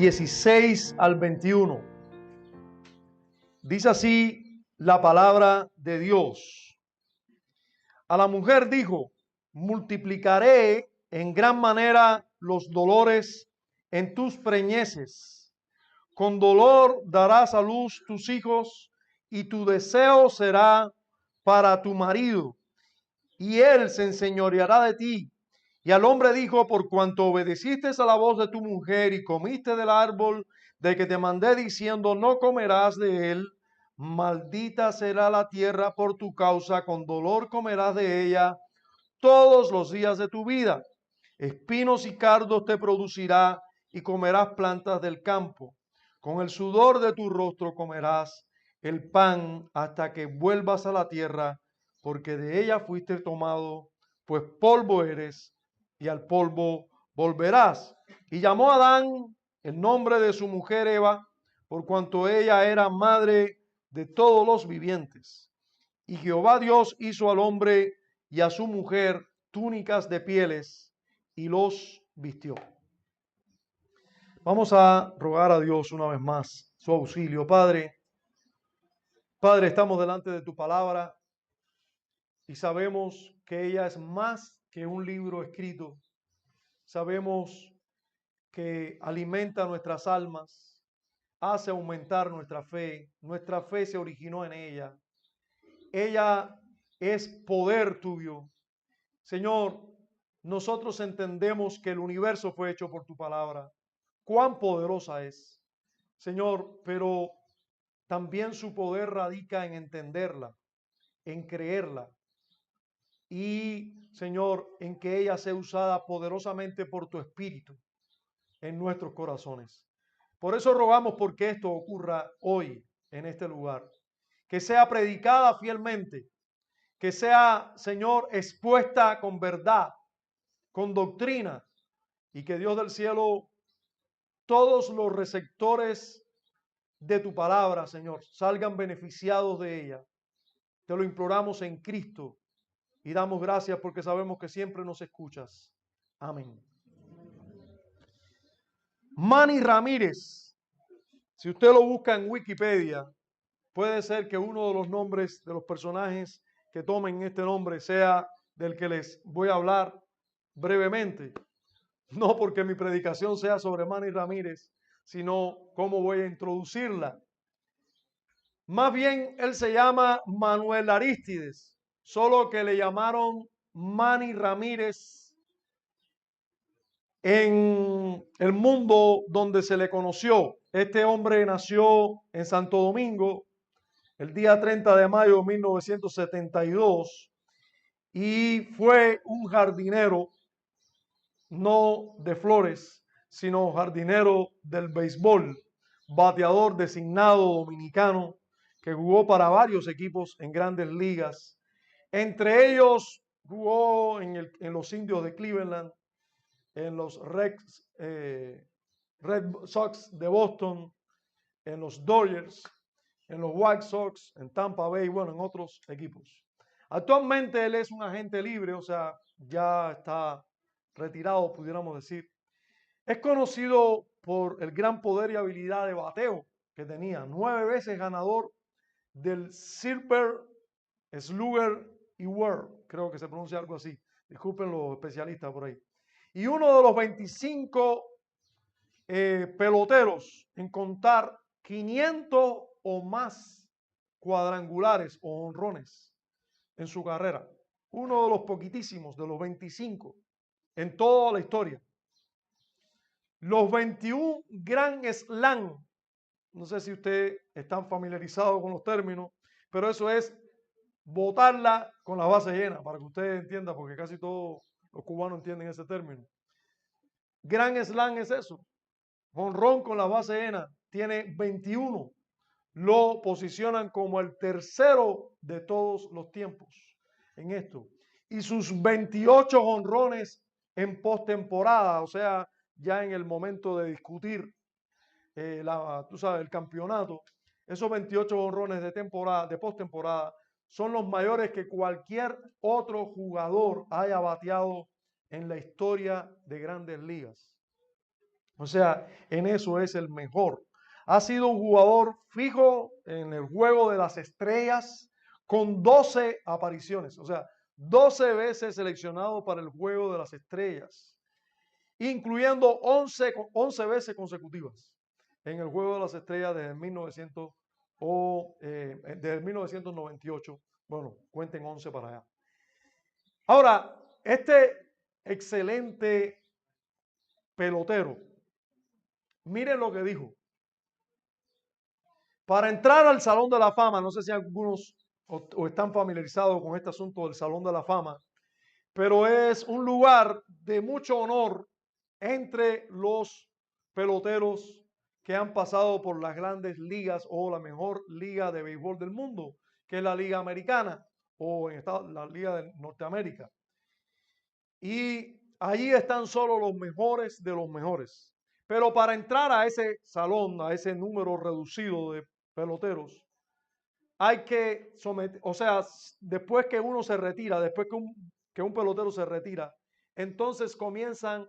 16 al 21. Dice así la palabra de Dios. A la mujer dijo: multiplicaré en gran manera los dolores en tus preñeces. Con dolor darás a luz tus hijos, y tu deseo será para tu marido, y él se enseñoreará de ti. Y al hombre dijo: por cuanto obedeciste a la voz de tu mujer y comiste del árbol de que te mandé diciendo, no comerás de él, maldita será la tierra por tu causa, con dolor comerás de ella todos los días de tu vida. Espinos y cardos te producirá, y comerás plantas del campo. Con el sudor de tu rostro comerás el pan hasta que vuelvas a la tierra, porque de ella fuiste tomado, pues polvo eres, y al polvo volverás. Y llamó a Adán el nombre de su mujer Eva, por cuanto ella era madre de todos los vivientes. Y Jehová Dios hizo al hombre y a su mujer túnicas de pieles y los vistió. Vamos a rogar a Dios una vez más su auxilio. Padre, estamos delante de tu palabra y sabemos que ella es más que un libro escrito. Sabemos que alimenta nuestras almas, hace aumentar nuestra fe. Nuestra fe se originó en ella. Ella es poder tuyo. Señor, nosotros entendemos que el universo fue hecho por tu palabra. Cuán poderosa es, Señor, pero también su poder radica en entenderla, en creerla y, Señor, en que ella sea usada poderosamente por tu Espíritu en nuestros corazones. Por eso rogamos porque esto ocurra hoy en este lugar, que sea predicada fielmente, que sea, Señor, expuesta con verdad, con doctrina, y que Dios del cielo, todos los receptores de tu palabra, Señor, salgan beneficiados de ella. Te lo imploramos en Cristo y damos gracias porque sabemos que siempre nos escuchas. Amén. Manny Ramírez, si usted lo busca en Wikipedia, puede ser que uno de los nombres de los personajes que tomen este nombre sea del que les voy a hablar brevemente. No porque mi predicación sea sobre Manny Ramírez, sino cómo voy a introducirla. Más bien, él se llama Manuel Arístides, solo que le llamaron Manny Ramírez en el mundo donde se le conoció. Este hombre nació en Santo Domingo el día 30 de mayo de 1972 y fue un jardinero, no de flores, sino jardinero del béisbol, bateador designado dominicano que jugó para varios equipos en grandes ligas. Entre ellos jugó en los Indios de Cleveland, en los Red Sox de Boston, en los Dodgers, en los White Sox, en Tampa Bay, bueno, en otros equipos. Actualmente él es un agente libre, o sea, ya está retirado, pudiéramos decir. Es conocido por el gran poder y habilidad de bateo que tenía. 9 veces ganador del Silver Slugger Award, creo que se pronuncia algo así. Disculpen los especialistas por ahí. Y uno de los 25 peloteros en contar 500 o más cuadrangulares o honrones en su carrera. Uno de los poquitísimos, de los 25 en toda la historia. Los 21 Grand Slam, no sé si ustedes están familiarizados con los términos, pero eso es botarla con la base llena, para que ustedes entiendan, porque casi todos los cubanos entienden ese término. Grand Slam es eso, jonrón con la base llena, tiene 21. Lo posicionan como el tercero de todos los tiempos en esto. Y sus 28 jonrones en postemporada, o sea, ya en el momento de discutir tú sabes, el campeonato, esos 28 jonrones de temporada, de postemporada, son los mayores que cualquier otro jugador haya bateado en la historia de Grandes Ligas. O sea, en eso es el mejor. Ha sido un jugador fijo en el juego de las estrellas con 12 apariciones. O sea, 12 veces seleccionado para el juego de las estrellas, incluyendo 11 veces consecutivas en el juego de las estrellas desde 1998. Bueno, cuenten 11 para allá. Ahora, este excelente pelotero, miren lo que dijo. Para entrar al Salón de la Fama, no sé si algunos o están familiarizados con este asunto del Salón de la Fama, pero es un lugar de mucho honor entre los peloteros que han pasado por las grandes ligas o la mejor liga de béisbol del mundo, que es la Liga Americana o la Liga de Norteamérica. Y allí están solo los mejores de los mejores. Pero para entrar a ese salón, a ese número reducido de peloteros, hay que someter, o sea, después que uno se retira, después que un pelotero se retira, entonces comienzan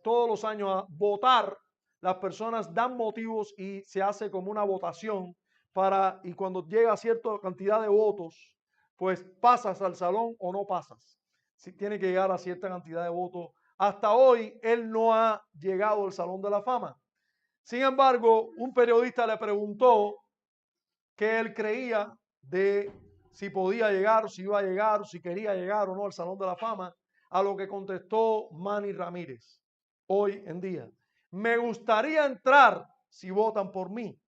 todos los años a votar. Las personas dan motivos y se hace como una votación y cuando llega a cierta cantidad de votos, pues pasas al salón o no pasas. Si tiene que llegar a cierta cantidad de votos. Hasta hoy él no ha llegado al Salón de la Fama. Sin embargo, un periodista le preguntó que él creía de si podía llegar, si iba a llegar, si quería llegar o no al Salón de la Fama, a lo que contestó Manny Ramírez hoy en día. Me gustaría entrar si votan por mí,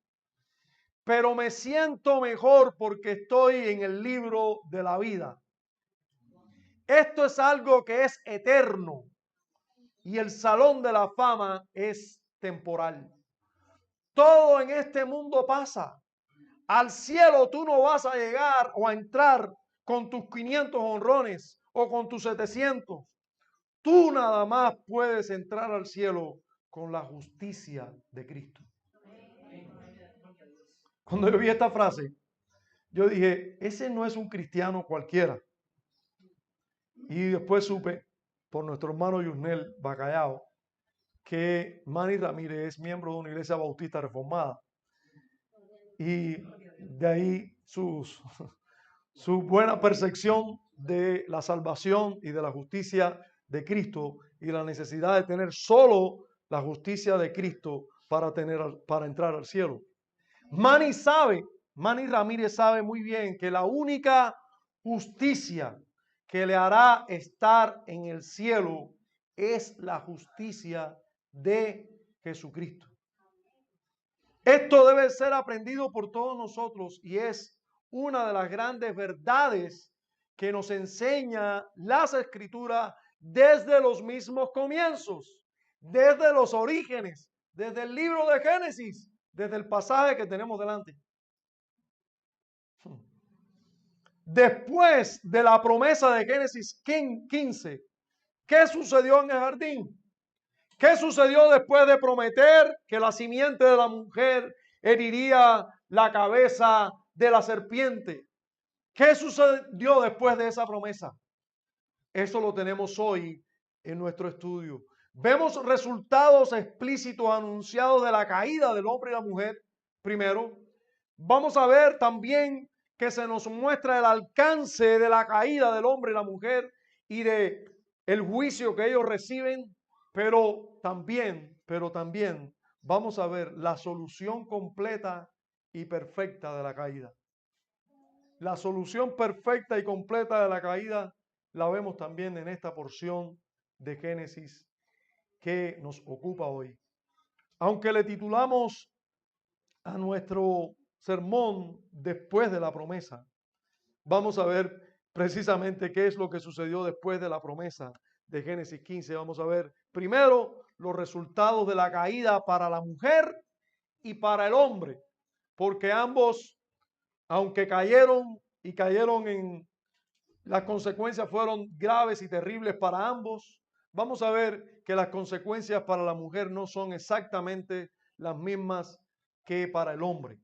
pero me siento mejor porque estoy en el libro de la vida. Esto es algo que es eterno y el Salón de la Fama es temporal. Todo en este mundo pasa. Al cielo tú no vas a llegar o a entrar con tus 500 honrones o con tus 700. Tú nada más puedes entrar al cielo con la justicia de Cristo. Cuando yo vi esta frase, yo dije, ese no es un cristiano cualquiera. Y después supe por nuestro hermano Yusnel Bacallao que Manny Ramírez es miembro de una iglesia bautista reformada. Y de ahí su buena percepción de la salvación y de la justicia de Cristo y la necesidad de tener solo la justicia de Cristo para entrar al cielo. Manny Ramírez sabe muy bien que la única justicia que le hará estar en el cielo es la justicia de Jesucristo. Esto debe ser aprendido por todos nosotros y es una de las grandes verdades que nos enseña las Escrituras desde los mismos comienzos, desde los orígenes, desde el libro de Génesis, desde el pasaje que tenemos delante. Después de la promesa de Génesis 15, ¿qué sucedió en el jardín? ¿Qué sucedió después de prometer que la simiente de la mujer heriría la cabeza de la serpiente? ¿Qué sucedió después de esa promesa? Eso lo tenemos hoy en nuestro estudio. Vemos resultados explícitos anunciados de la caída del hombre y la mujer. Primero, vamos a ver también que se nos muestra el alcance de la caída del hombre y la mujer y de el juicio que ellos reciben, pero también vamos a ver la solución completa y perfecta de la caída. La solución perfecta y completa de la caída la vemos también en esta porción de Génesis que nos ocupa hoy. Aunque le titulamos a nuestro sermón después de la promesa, vamos a ver precisamente qué es lo que sucedió después de la promesa de Génesis 15. Vamos a ver primero los resultados de la caída para la mujer y para el hombre, porque ambos, aunque cayeron en las consecuencias fueron graves y terribles para ambos, vamos a ver que las consecuencias para la mujer no son exactamente las mismas que para el hombre.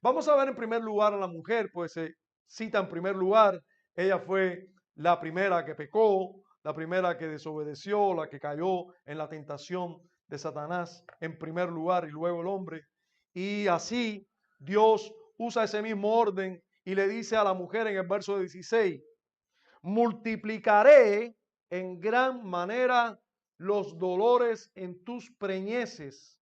Vamos a ver en primer lugar a la mujer, pues se cita en primer lugar, ella fue la primera que pecó, la primera que desobedeció, la que cayó en la tentación de Satanás en primer lugar y luego el hombre. Y así Dios usa ese mismo orden y le dice a la mujer en el verso 16, multiplicaré en gran manera los dolores en tus preñeces.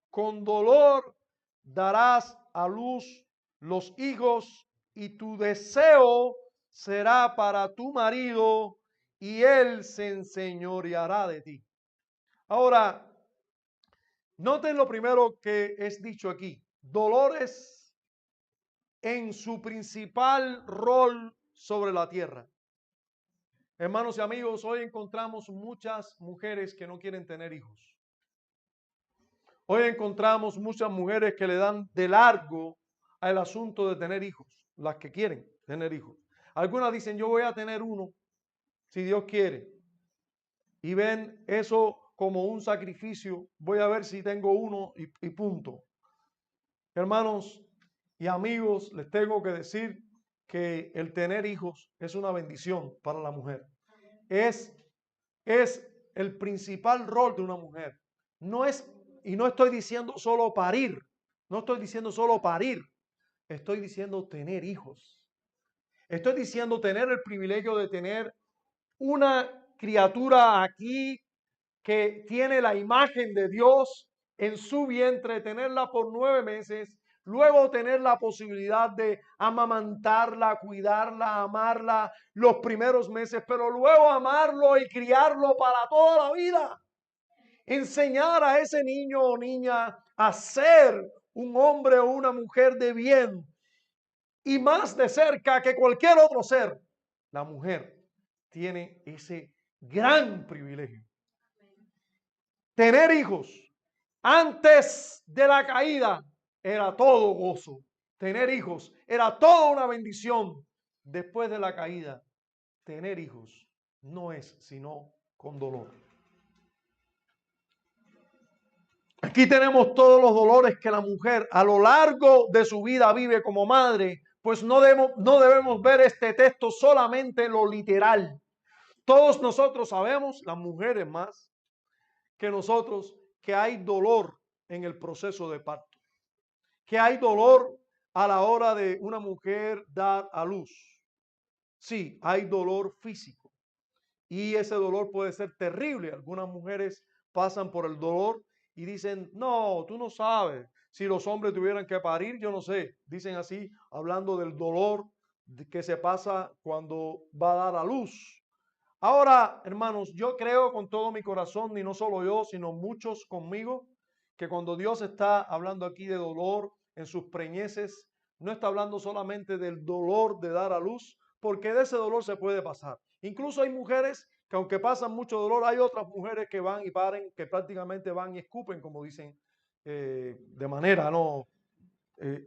Con dolor darás a luz los hijos y tu deseo será para tu marido y él se enseñoreará de ti. Ahora, noten lo primero que es dicho aquí. Dolores en su principal rol sobre la tierra. Hermanos y amigos, hoy encontramos muchas mujeres que no quieren tener hijos. Hoy encontramos muchas mujeres que le dan de largo al asunto de tener hijos, las que quieren tener hijos. Algunas dicen, yo voy a tener uno, si Dios quiere. Y ven eso como un sacrificio. Voy a ver si tengo uno y punto. Hermanos y amigos, les tengo que decir que el tener hijos es una bendición para la mujer. Es el principal rol de una mujer. Y no estoy diciendo solo parir, no estoy diciendo solo parir, estoy diciendo tener hijos. Estoy diciendo tener el privilegio de tener una criatura aquí que tiene la imagen de Dios en su vientre, tenerla por 9 meses, luego tener la posibilidad de amamantarla, cuidarla, amarla los primeros meses, pero luego amarlo y criarlo para toda la vida. Enseñar a ese niño o niña a ser un hombre o una mujer de bien y más de cerca que cualquier otro ser. La mujer tiene ese gran privilegio. Tener hijos antes de la caída era todo gozo. Tener hijos era toda una bendición. Después de la caída, tener hijos no es sino con dolor. Aquí tenemos todos los dolores que la mujer a lo largo de su vida vive como madre, pues no debemos ver este texto solamente en lo literal. Todos nosotros sabemos, las mujeres más que nosotros, que hay dolor en el proceso de parto, que hay dolor a la hora de una mujer dar a luz. Sí, hay dolor físico y ese dolor puede ser terrible. Algunas mujeres pasan por el dolor y dicen, no, tú no sabes, si los hombres tuvieran que parir, yo no sé. Dicen así, hablando del dolor que se pasa cuando va a dar a luz. Ahora, hermanos, yo creo con todo mi corazón, y no solo yo, sino muchos conmigo, que cuando Dios está hablando aquí de dolor en sus preñeces, no está hablando solamente del dolor de dar a luz, porque de ese dolor se puede pasar. Incluso hay mujeres que aunque pasan mucho dolor, hay otras mujeres que van y paren, que prácticamente van y escupen, como dicen, de manera, no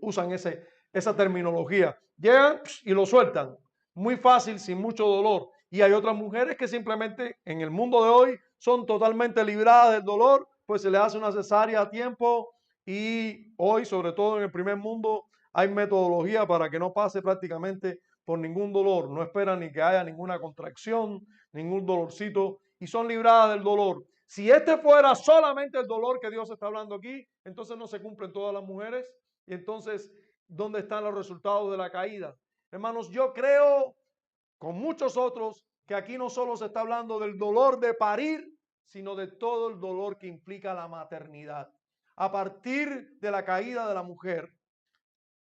usan esa terminología. Llegan y lo sueltan, muy fácil, sin mucho dolor. Y hay otras mujeres que simplemente en el mundo de hoy son totalmente libradas del dolor, pues se les hace una cesárea a tiempo y hoy, sobre todo en el primer mundo, hay metodología para que no pase prácticamente por ningún dolor. No esperan ni que haya ninguna contracción, ningún dolorcito y son libradas del dolor. Si este fuera solamente el dolor que Dios está hablando aquí, entonces no se cumplen todas las mujeres. Y entonces, ¿dónde están los resultados de la caída? Hermanos, yo creo con muchos otros que aquí no solo se está hablando del dolor de parir, sino de todo el dolor que implica la maternidad. A partir de la caída de la mujer,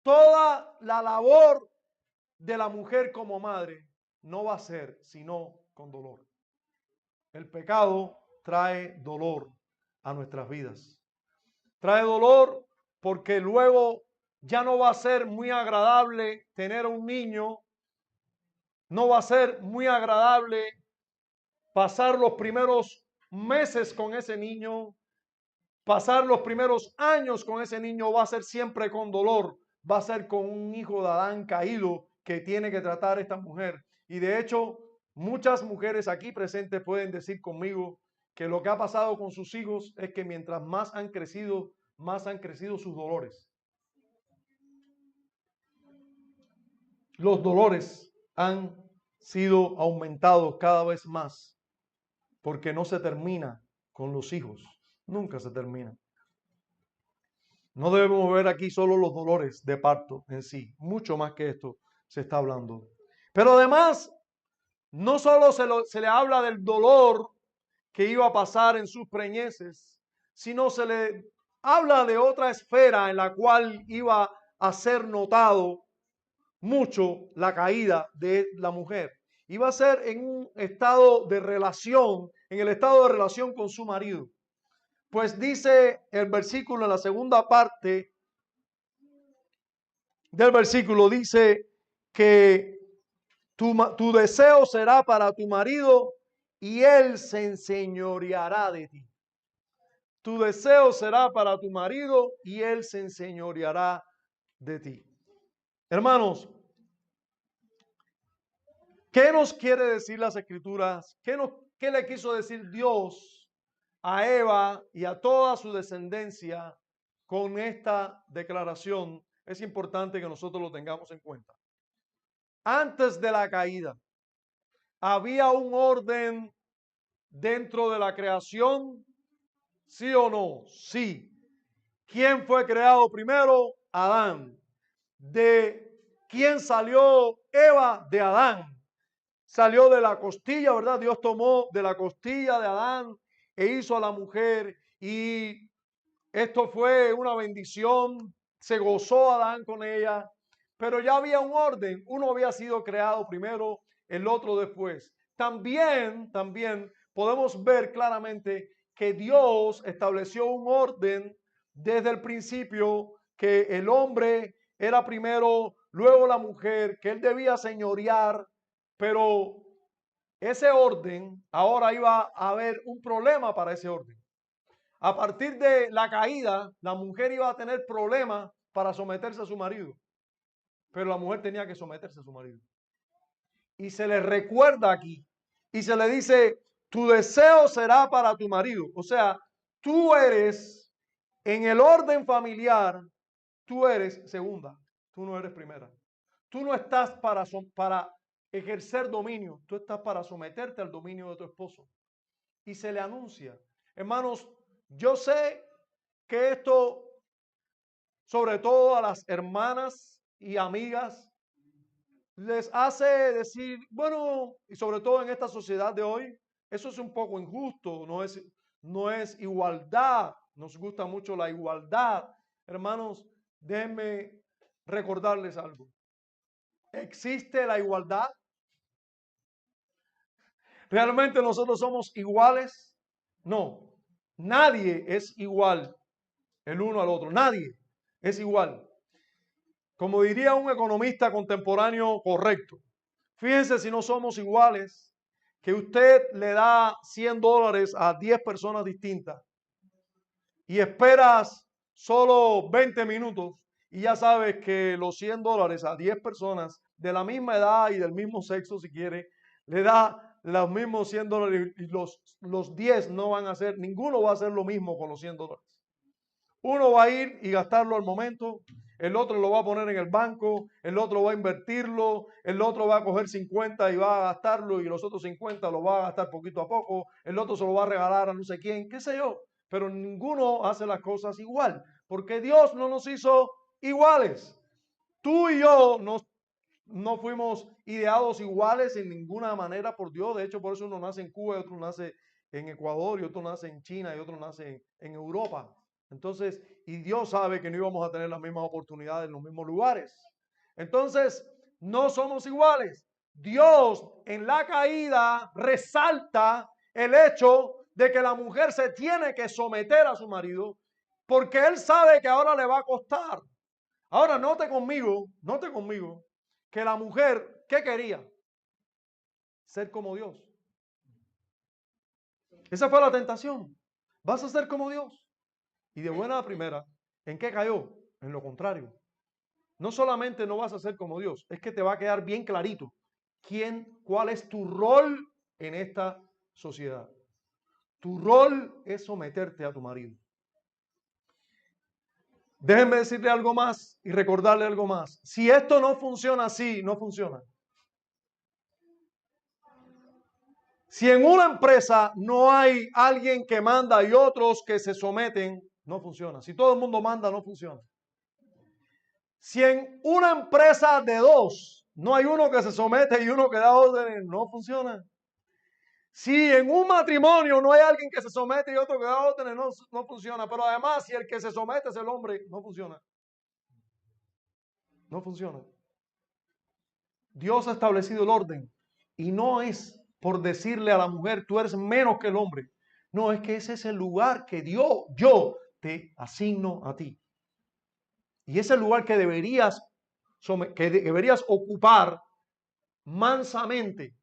toda la labor de la mujer como madre no va a ser sino con dolor. El pecado trae dolor a nuestras vidas. Trae dolor porque luego ya no va a ser muy agradable tener un niño, no va a ser muy agradable pasar los primeros meses con ese niño, pasar los primeros años con ese niño va a ser siempre con dolor, va a ser con un hijo de Adán caído que tiene que tratar esta mujer. Y de hecho, muchas mujeres aquí presentes pueden decir conmigo que lo que ha pasado con sus hijos es que mientras más han crecido sus dolores. Los dolores han sido aumentados cada vez más porque no se termina con los hijos. nunca se termina. No debemos ver aquí solo los dolores de parto en sí, mucho más que esto se está hablando. Pero además, no solo se le habla del dolor que iba a pasar en sus preñeces, sino se le habla de otra esfera en la cual iba a ser notado mucho la caída de la mujer. Iba a ser en un estado de relación, en el estado de relación con su marido. Pues dice el versículo, en la segunda parte del versículo, dice que tu deseo será para tu marido y él se enseñoreará de ti. Tu deseo será para tu marido y él se enseñoreará de ti. Hermanos, ¿qué nos quiere decir las Escrituras? ¿Qué le quiso decir Dios a Eva y a toda su descendencia con esta declaración? Es importante que nosotros lo tengamos en cuenta. Antes de la caída, ¿había un orden dentro de la creación? ¿Sí o no? Sí. ¿Quién fue creado primero? Adán. ¿De quién salió Eva? De Adán. Salió de la costilla, ¿verdad? Dios tomó de la costilla de Adán e hizo a la mujer, y esto fue una bendición. Se gozó Adán con ella, pero ya había un orden. Uno había sido creado primero, el otro después. También podemos ver claramente que Dios estableció un orden desde el principio, que el hombre era primero, luego la mujer, que él debía señorear, pero ese orden, ahora iba a haber un problema para ese orden. A partir de la caída, la mujer iba a tener problemas para someterse a su marido, pero la mujer tenía que someterse a su marido. Y se le recuerda aquí, y se le dice, tu deseo será para tu marido. O sea, tú eres, en el orden familiar, tú eres segunda, tú no eres primera. Tú no estás para ejercer dominio, tú estás para someterte al dominio de tu esposo. Y se le anuncia. Hermanos, yo sé que esto, sobre todo a las hermanas y amigas, les hace decir, bueno, y sobre todo en esta sociedad de hoy, eso es un poco injusto, no es igualdad, nos gusta mucho la igualdad. Hermanos, déjenme recordarles algo. ¿Existe la igualdad? ¿Realmente nosotros somos iguales? No, nadie es igual el uno al otro, nadie es igual. Como diría un economista contemporáneo correcto, fíjense si no somos iguales, que usted le da $100 a 10 personas distintas y esperas solo 20 minutos y ya sabes que los $100 a 10 personas de la misma edad y del mismo sexo, si quiere, le da los mismos $100, y los 10 no van a hacer, ninguno va a hacer lo mismo con los $100. Uno va a ir y gastarlo al momento, el otro lo va a poner en el banco, el otro va a invertirlo, el otro va a coger 50 y va a gastarlo, y los otros 50 lo va a gastar poquito a poco, el otro se lo va a regalar a no sé quién, qué sé yo, pero ninguno hace las cosas igual, porque Dios no nos hizo iguales. Tú y yo no fuimos ideados iguales en ninguna manera por Dios. De hecho, por eso uno nace en Cuba y otro nace en Ecuador y otro nace en China y otro nace en Europa. Entonces, y Dios sabe que no íbamos a tener las mismas oportunidades en los mismos lugares. Entonces, no somos iguales. Dios en la caída resalta el hecho de que la mujer se tiene que someter a su marido, porque él sabe que ahora le va a costar. Ahora, note conmigo, que la mujer, ¿qué quería? Ser como Dios. Esa fue la tentación. Vas a ser como Dios. Y de buena primera, ¿en qué cayó? En lo contrario. No solamente no vas a ser como Dios, es que te va a quedar bien clarito cuál es tu rol en esta sociedad. Tu rol es someterte a tu marido. Déjenme decirle algo más y recordarle algo más. Si esto no funciona así, no funciona. Si en una empresa no hay alguien que manda y otros que se someten, no funciona. Si todo el mundo manda, no funciona. Si en una empresa de dos no hay uno que se somete y uno que da órdenes, no funciona. Si en un matrimonio no hay alguien que se somete y otro que da órdenes, no funciona. Pero además, si el que se somete es el hombre, no funciona. No funciona. Dios ha establecido el orden y no es por decirle a la mujer, tú eres menos que el hombre. No, es que ese es el lugar que yo te asigno a ti. Y ese lugar que deberías ocupar mansamente,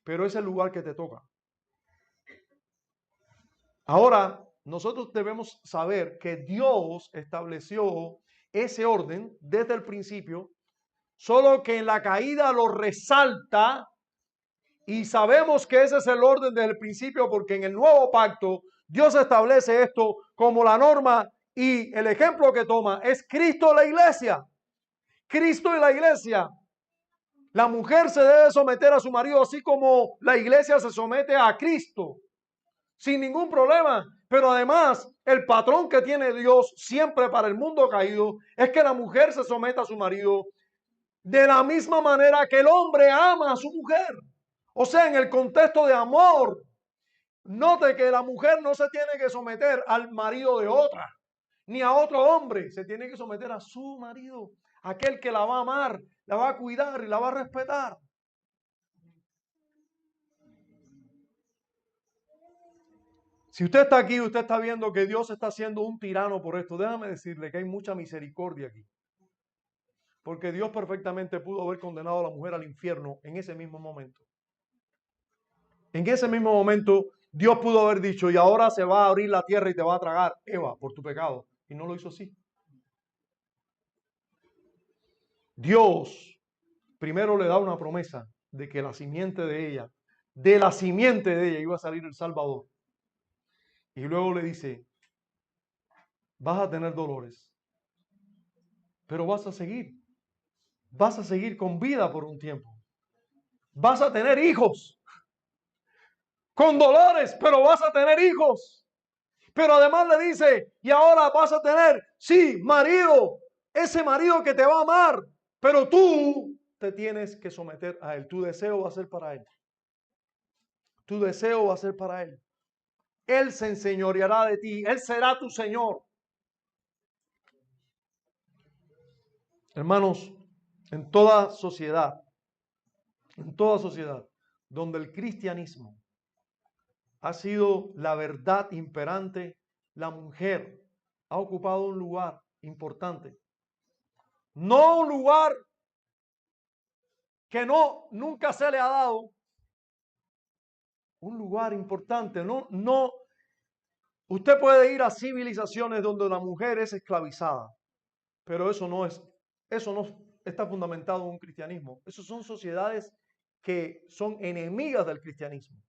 pero es el lugar que te toca. Ahora, nosotros debemos saber que Dios estableció ese orden desde el principio, solo que en la caída lo resalta y sabemos que ese es el orden desde el principio porque en el nuevo pacto Dios establece esto como la norma y el ejemplo que toma es Cristo y la iglesia. Cristo y la iglesia. La mujer se debe someter a su marido así como la iglesia se somete a Cristo, sin ningún problema. Pero además, el patrón que tiene Dios siempre para el mundo caído es que la mujer se someta a su marido de la misma manera que el hombre ama a su mujer. O sea, en el contexto de amor, note que la mujer no se tiene que someter al marido de otra, ni a otro hombre, se tiene que someter a su marido, aquel que la va a amar, la va a cuidar y la va a respetar. Si usted está aquí, usted está viendo que Dios está siendo un tirano por esto, déjame decirle que hay mucha misericordia aquí. Porque Dios perfectamente pudo haber condenado a la mujer al infierno en ese mismo momento. En ese mismo momento, Dios pudo haber dicho, y ahora se va a abrir la tierra y te va a tragar, Eva, por tu pecado. Y no lo hizo así. Dios primero le da una promesa de que la simiente de ella, de la simiente de ella iba a salir el Salvador. Y luego le dice, vas a tener dolores, pero vas a seguir con vida por un tiempo. Vas a tener hijos, con dolores, pero vas a tener hijos. Pero además le dice, y ahora vas a tener, sí, marido, ese marido que te va a amar, pero tú te tienes que someter a él. Tu deseo va a ser para él. Tu deseo va a ser para él. Él se enseñoreará de ti. Él será tu Señor. Hermanos, en toda sociedad donde el cristianismo ha sido la verdad imperante, la mujer ha ocupado un lugar importante. No un lugar que nunca se le ha dado. Un lugar importante. No. Usted puede ir a civilizaciones donde la mujer es esclavizada, pero eso no está fundamentado en un cristianismo. Esas son sociedades que son enemigas del cristianismo.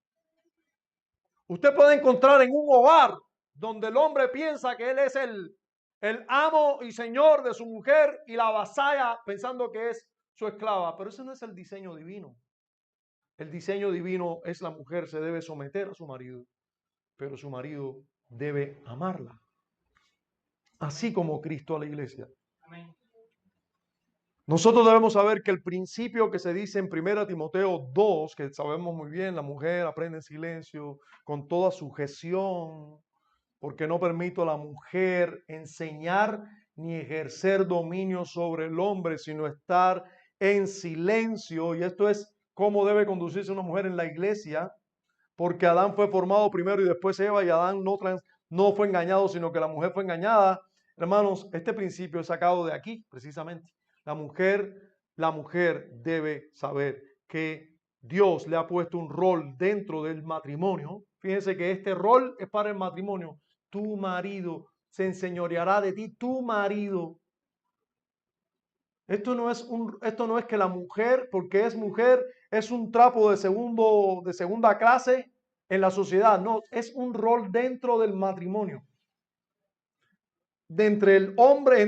Usted puede encontrar en un hogar donde el hombre piensa que él es el amo y señor de su mujer y la vasalla pensando que es su esclava, pero ese no es el diseño divino. El diseño divino es la mujer se debe someter a su marido, pero su marido debe amarla, así como Cristo a la iglesia. Amén. Nosotros debemos saber que el principio que se dice en 1 Timoteo 2, que sabemos muy bien, la mujer aprende en silencio, con toda sujeción, porque no permito a la mujer enseñar ni ejercer dominio sobre el hombre, sino estar en silencio. Y esto es cómo debe conducirse una mujer en la iglesia, porque Adán fue formado primero y después Eva, y Adán no fue engañado, sino que la mujer fue engañada. Hermanos, este principio es sacado de aquí, precisamente. La mujer debe saber que Dios le ha puesto un rol dentro del matrimonio. Fíjense que este rol es para el matrimonio. Tu marido se enseñoreará de ti, tu marido. Esto no es que la mujer, porque es mujer, es un trapo de segunda clase en la sociedad. No, es un rol dentro del matrimonio. Entre el hombre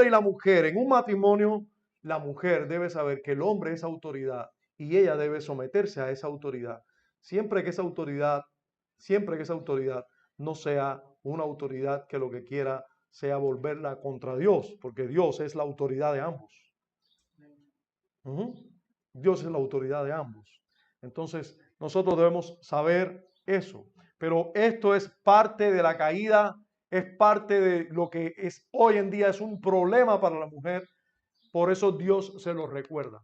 y la mujer en un matrimonio, la mujer debe saber que el hombre es autoridad y ella debe someterse a esa autoridad. siempre que esa autoridad no sea una autoridad que lo que quiera sea volverla contra Dios, porque Dios es la autoridad de ambos. Dios es la autoridad de ambos. Entonces, nosotros debemos saber eso. Pero esto es parte de la caída, es parte de lo que es hoy en día es un problema para la mujer. Por eso Dios se lo recuerda.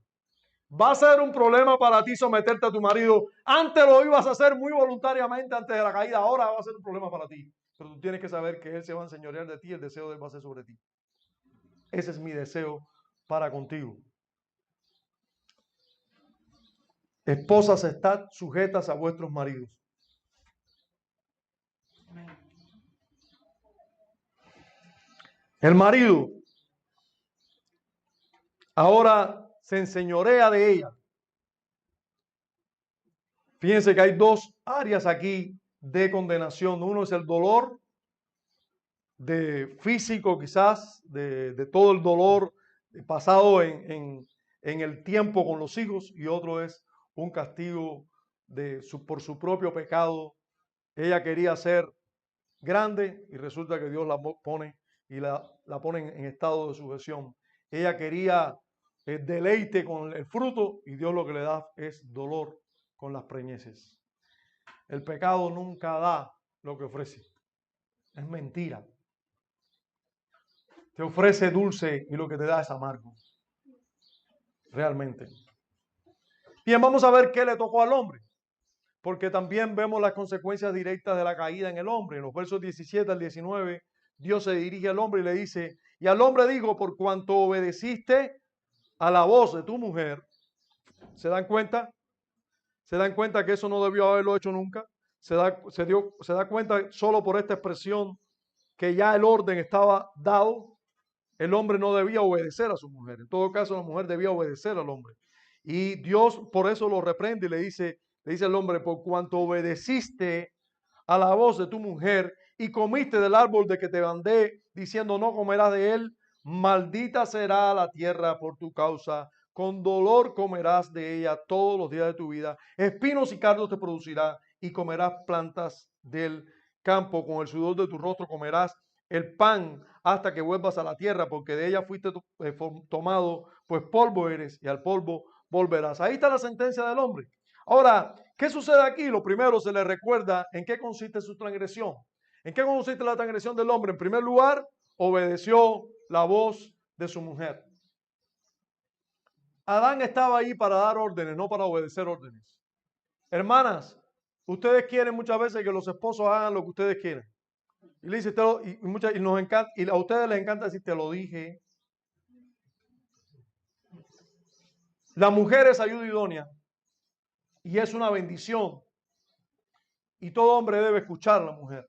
Va a ser un problema para ti someterte a tu marido. Antes lo ibas a hacer muy voluntariamente antes de la caída. Ahora va a ser un problema para ti. Pero tú tienes que saber que Él se va a enseñorear de ti. El deseo de Él va a ser sobre ti. Ese es mi deseo para contigo. Esposas, estad sujetas a vuestros maridos. El marido ahora se enseñorea de ella. Fíjense que hay dos áreas aquí de condenación. Uno es el dolor de físico, quizás, de todo el dolor pasado en el tiempo con los hijos, y otro es un castigo por su propio pecado. Ella quería ser grande y resulta que Dios la pone y la pone en estado de sujeción. Ella quería deleite con el fruto y Dios lo que le da es dolor con las preñeces. El pecado nunca da lo que ofrece. Es mentira. Te ofrece dulce y lo que te da es amargo. Realmente. Bien, vamos a ver qué le tocó al hombre. Porque también vemos las consecuencias directas de la caída en el hombre. En los versos 17 al 19, Dios se dirige al hombre y le dice, y al hombre digo, por cuanto obedeciste a la voz de tu mujer. ¿Se dan cuenta? ¿Se dan cuenta que eso no debió haberlo hecho nunca? Se da cuenta solo por esta expresión que ya el orden estaba dado. El hombre no debía obedecer a su mujer. En todo caso, la mujer debía obedecer al hombre. Y Dios por eso lo reprende y le dice al hombre, por cuanto obedeciste a la voz de tu mujer y comiste del árbol de que te mandé, diciendo no comerás de él, maldita será la tierra por tu causa, con dolor comerás de ella todos los días de tu vida, espinos y cardos te producirá y comerás plantas del campo, con el sudor de tu rostro comerás el pan hasta que vuelvas a la tierra, porque de ella fuiste tomado, pues polvo eres y al polvo volverás. Ahí está la sentencia del hombre. Ahora, ¿qué sucede aquí? Lo primero, se le recuerda en qué consiste su transgresión. ¿En qué consiste la transgresión del hombre? En primer lugar, obedeció la voz de su mujer. Adán estaba ahí para dar órdenes, no para obedecer órdenes. Hermanas, ustedes quieren muchas veces que los esposos hagan lo que ustedes quieren. Y le dice, y nos encanta, y a ustedes les encanta decir, te lo dije. La mujer es ayuda idónea y es una bendición. Y todo hombre debe escuchar a la mujer.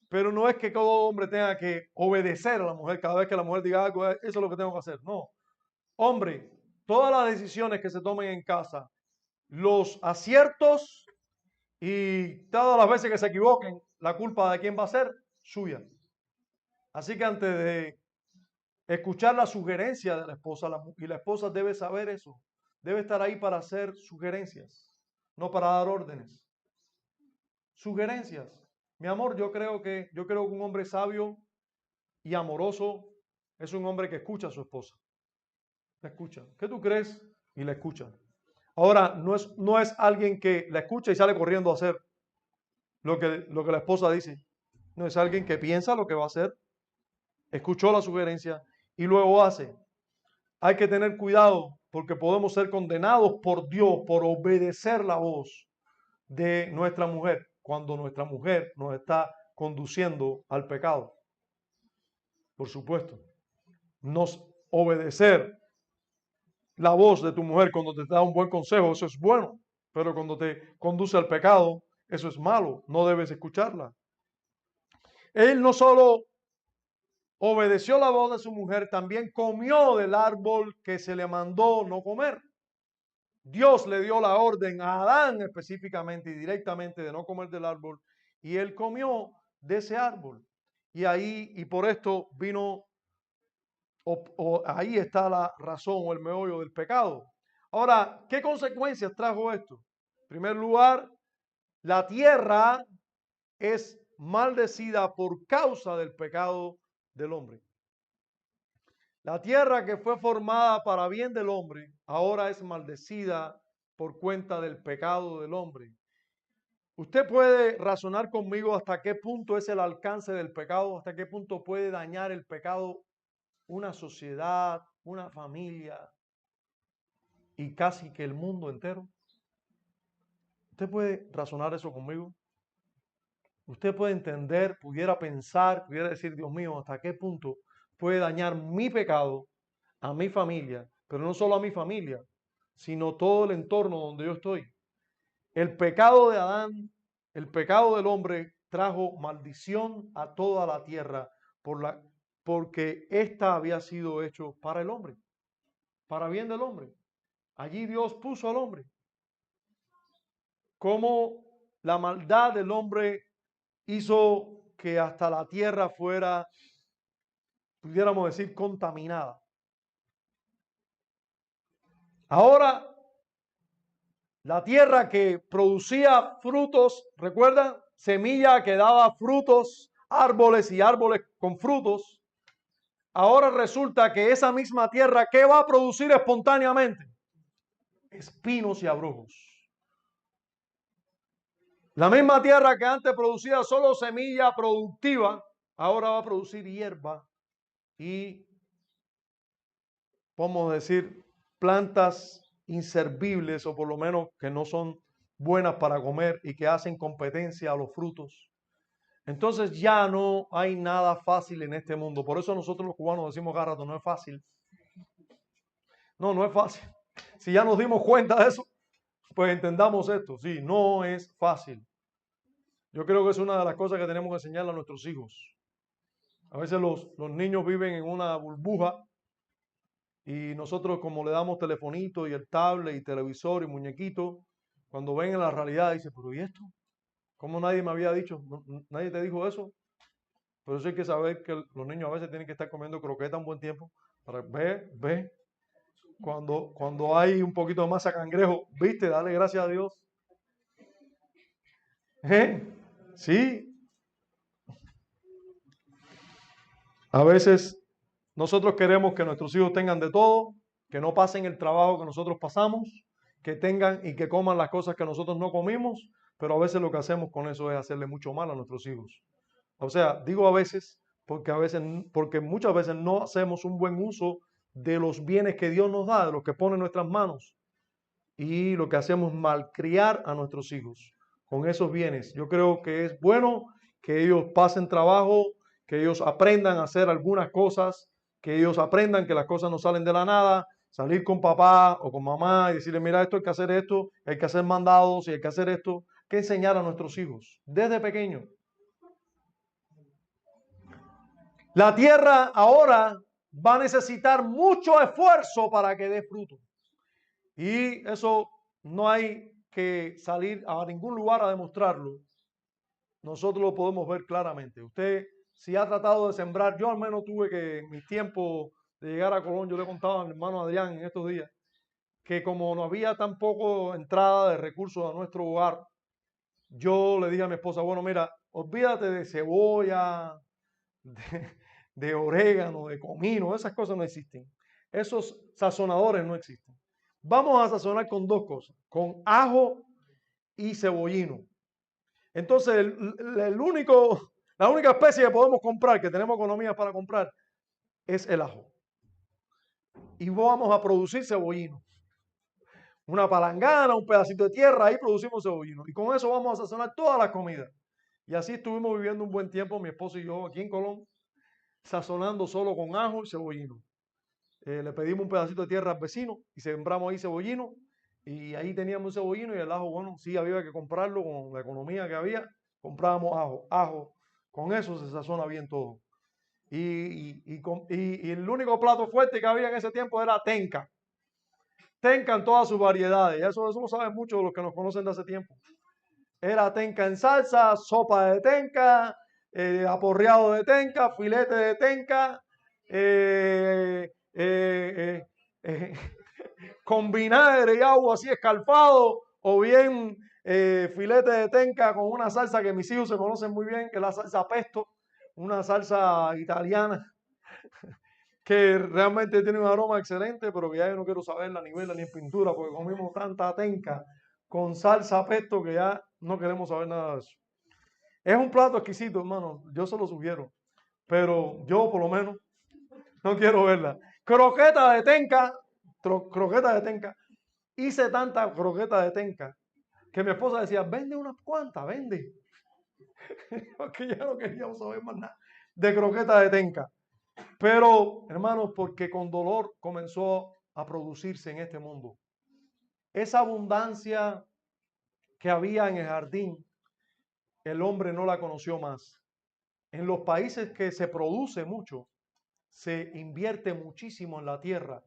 Pero no es que todo hombre tenga que obedecer a la mujer cada vez que la mujer diga algo, eso es lo que tengo que hacer. No. Hombre, todas las decisiones que se tomen en casa, los aciertos y todas las veces que se equivoquen, la culpa de quién va a ser, suya. Así que antes de escuchar la sugerencia de la esposa, y la esposa debe saber eso, debe estar ahí para hacer sugerencias, no para dar órdenes. Sugerencias. Mi amor, yo creo que un hombre sabio y amoroso es un hombre que escucha a su esposa. La escucha. ¿Qué tú crees? Y la escucha. Ahora, no es alguien que la escucha y sale corriendo a hacer lo que la esposa dice. No, es alguien que piensa lo que va a hacer, escuchó la sugerencia y luego hace. Hay que tener cuidado porque podemos ser condenados por Dios por obedecer la voz de nuestra mujer cuando nuestra mujer nos está conduciendo al pecado. Por supuesto, obedecer la voz de tu mujer cuando te da un buen consejo, eso es bueno, pero cuando te conduce al pecado, eso es malo, no debes escucharla. Él no solo obedeció la voz de su mujer, también comió del árbol que se le mandó no comer. Dios le dio la orden a Adán específicamente y directamente de no comer del árbol y él comió de ese árbol. Y por esto vino, ahí está la razón o el meollo del pecado. Ahora, ¿qué consecuencias trajo esto? primer lugar, la tierra es maldecida por causa del pecado del hombre. La tierra que fue formada para bien del hombre, ahora es maldecida por cuenta del pecado del hombre. Usted puede razonar conmigo hasta qué punto es el alcance del pecado, hasta qué punto puede dañar el pecado una sociedad, una familia y casi que el mundo entero. ¿Usted puede razonar eso conmigo? Usted puede entender, pudiera pensar, pudiera decir, Dios mío, hasta qué punto puede dañar mi pecado a mi familia, pero no solo a mi familia, sino todo el entorno donde yo estoy. El pecado de Adán, el pecado del hombre trajo maldición a toda la tierra porque ésta había sido hecho para el hombre, para bien del hombre. Allí Dios puso al hombre. Como la maldad del hombre hizo que hasta la tierra fuera, pudiéramos decir, contaminada. Ahora, la tierra que producía frutos, ¿recuerdan? Semilla que daba frutos, árboles y árboles con frutos. Ahora resulta que esa misma tierra, ¿qué va a producir espontáneamente? Espinos y abrojos. La misma tierra que antes producía solo semilla productiva, ahora va a producir hierba y, podemos decir, plantas inservibles o por lo menos que no son buenas para comer y que hacen competencia a los frutos. Entonces ya no hay nada fácil en este mundo. Por eso nosotros los cubanos decimos cada rato, no es fácil. No, no es fácil. Si ya nos dimos cuenta de eso, pues entendamos esto. Sí, no es fácil. Yo creo que es una de las cosas que tenemos que enseñarle a nuestros hijos. A veces los niños viven en una burbuja y nosotros como le damos telefonito y el tablet y televisor y muñequito, cuando ven en la realidad dicen, pero ¿y esto? ¿Cómo nadie me había dicho? ¿Nadie te dijo eso? Pero eso hay que saber que los niños a veces tienen que estar comiendo croqueta un buen tiempo para ver. Cuando hay un poquito de masa cangrejo, viste, dale gracias a Dios. Sí. A veces nosotros queremos que nuestros hijos tengan de todo, que no pasen el trabajo que nosotros pasamos, que tengan y que coman las cosas que nosotros no comimos, pero a veces lo que hacemos con eso es hacerle mucho mal a nuestros hijos. O sea, digo porque muchas veces no hacemos un buen uso de los bienes que Dios nos da, de los que pone en nuestras manos. Y lo que hacemos es malcriar a nuestros hijos con esos bienes. Yo creo que es bueno que ellos pasen trabajo, que ellos aprendan a hacer algunas cosas, que ellos aprendan que las cosas no salen de la nada, salir con papá o con mamá y decirle, mira, esto hay que hacer esto, hay que hacer mandados y hay que hacer esto, que enseñar a nuestros hijos desde pequeños. La tierra ahora va a necesitar mucho esfuerzo para que dé fruto. Y eso no hay que salir a ningún lugar a demostrarlo. Nosotros lo podemos ver claramente. Usted, si ha tratado de sembrar, yo al menos tuve que en mis tiempos de llegar a Colón, yo le contaba a mi hermano Adrián en estos días, que como no había tampoco entrada de recursos a nuestro hogar, yo le dije a mi esposa, bueno, mira, olvídate de cebolla, de orégano, de comino, esas cosas no existen. Esos sazonadores no existen. Vamos a sazonar con dos cosas, con ajo y cebollino. Entonces, la única especie que podemos comprar, que tenemos economía para comprar, es el ajo. Y vamos a producir cebollino. Una palangana, un pedacito de tierra, ahí producimos cebollino. Y con eso vamos a sazonar todas las comidas. Y así estuvimos viviendo un buen tiempo, mi esposo y yo, aquí en Colón, sazonando solo con ajo y cebollino. Le pedimos un pedacito de tierra al vecino y sembramos ahí cebollino. Y ahí teníamos cebollino y el ajo, bueno, sí había que comprarlo con la economía que había. Comprábamos ajo. Con eso se sazona bien todo. Y el único plato fuerte que había en ese tiempo era tenca. Tenca en todas sus variedades. Eso lo saben muchos de los que nos conocen de hace tiempo. Era tenca en salsa, sopa de tenca, aporreado de tenca, filete de tenca, con vinagre y agua así escalfado, o bien filete de tenca con una salsa que mis hijos se conocen muy bien, que es la salsa pesto, una salsa italiana que realmente tiene un aroma excelente, pero que ya yo no quiero saberla ni verla ni en pintura, porque comimos tanta tenca con salsa pesto que ya no queremos saber nada de eso. Es un plato exquisito, hermano, yo se lo sugiero, pero yo por lo menos no quiero verla. Croqueta de tenca, croqueta de tenca. Hice tanta croqueta de tenca que mi esposa decía, vende unas cuantas, vende. Porque ya no queríamos saber más nada de croqueta de tenca. Pero, hermanos, porque con dolor comenzó a producirse en este mundo. Esa abundancia que había en el jardín, el hombre no la conoció más. En los países que se produce mucho, se invierte muchísimo en la tierra.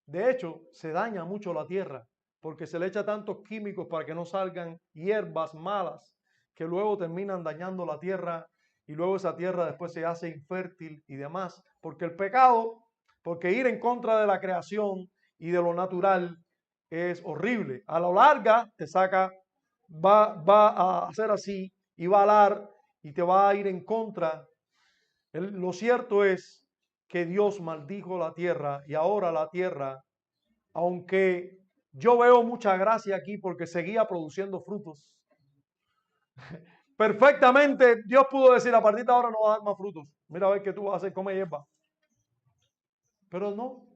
De hecho, se daña mucho la tierra porque se le echa tantos químicos para que no salgan hierbas malas que luego terminan dañando la tierra y luego esa tierra después se hace infértil y demás. Porque el pecado, porque ir en contra de la creación y de lo natural es horrible. A lo larga te saca, va a hacer así y va a alar y te va a ir en contra. Lo cierto es que Dios maldijo la tierra y ahora la tierra, aunque yo veo mucha gracia aquí porque seguía produciendo frutos, perfectamente Dios pudo decir a partir de ahora no va a dar más frutos. Mira a ver qué tú vas a hacer, come hierba. Pero no,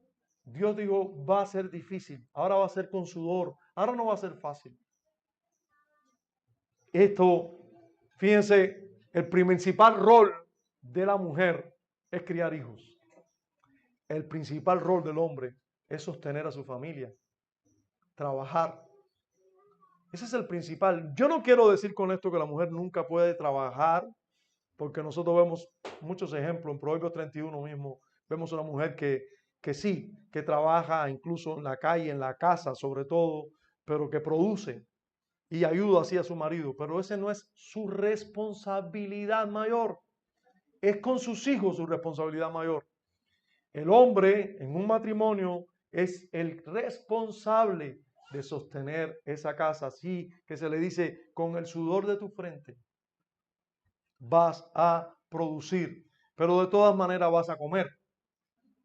Dios dijo va a ser difícil, ahora va a ser con sudor, ahora no va a ser fácil. Esto, fíjense, el principal rol de la mujer es criar hijos. El principal rol del hombre es sostener a su familia, trabajar. Ese es el principal. Yo no quiero decir con esto que la mujer nunca puede trabajar, porque nosotros vemos muchos ejemplos. En Proverbios 31 mismo vemos una mujer que sí, que trabaja incluso en la calle, en la casa sobre todo, pero que produce y ayuda así a su marido. Pero ese no es su responsabilidad mayor. Es con sus hijos su responsabilidad mayor. El hombre en un matrimonio es el responsable de sostener esa casa, así que se le dice, con el sudor de tu frente vas a producir, pero de todas maneras vas a comer,